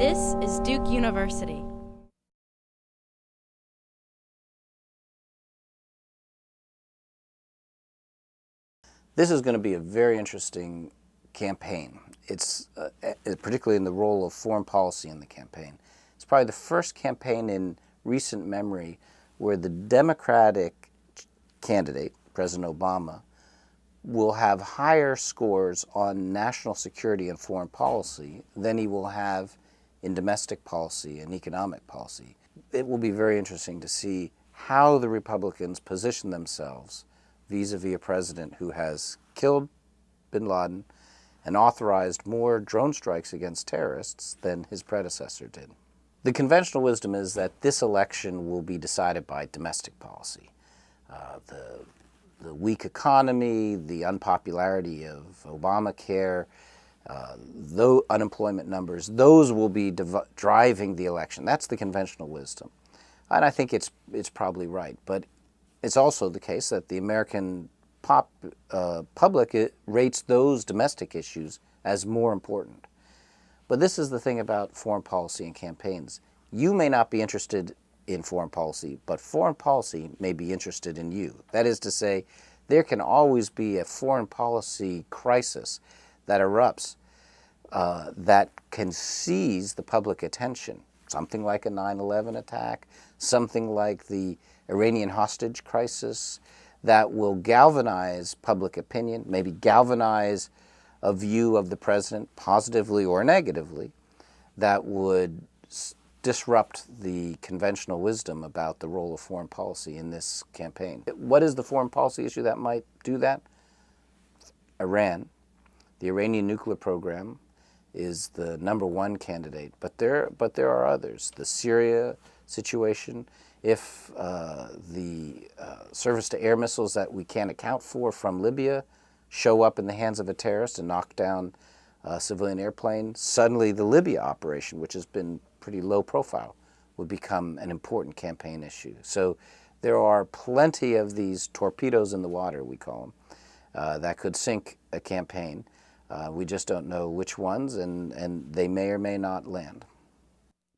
This is Duke University. This is going to be a very interesting campaign. It's particularly in the role of foreign policy in the campaign. It's probably the first campaign in recent memory where the Democratic candidate, President Obama, will have higher scores on national security and foreign policy than he will have in domestic policy and economic policy. It will be very interesting to see how the Republicans position themselves vis-a-vis a president who has killed bin Laden and authorized more drone strikes against terrorists than his predecessor did. The conventional wisdom is that this election will be decided by domestic policy. The weak economy, the unpopularity of Obamacare, though unemployment numbers, those will be driving the election. That's the conventional wisdom. And I think it's probably right. But it's also the case that the American public rates those domestic issues as more important. But this is the thing about foreign policy and campaigns. You may not be interested in foreign policy, but foreign policy may be interested in you. That is to say, there can always be a foreign policy crisis that erupts that can seize the public attention. Something like a 9/11 attack, something like the Iranian hostage crisis, that will galvanize public opinion, maybe galvanize a view of the president positively or negatively, that would disrupt the conventional wisdom about the role of foreign policy in this campaign. What is the foreign policy issue that might do that? Iran. The Iranian nuclear program is the #1 candidate, but there are others. The Syria situation, if the surface-to-air missiles that we can't account for from Libya show up in the hands of a terrorist and knock down a civilian airplane, suddenly the Libya operation, which has been pretty low profile, would become an important campaign issue. So there are plenty of these torpedoes in the water, we call them, that could sink a campaign. We just don't know which ones, and they may or may not land.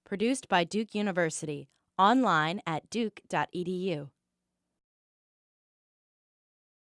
Produced by Duke University. Online at duke.edu.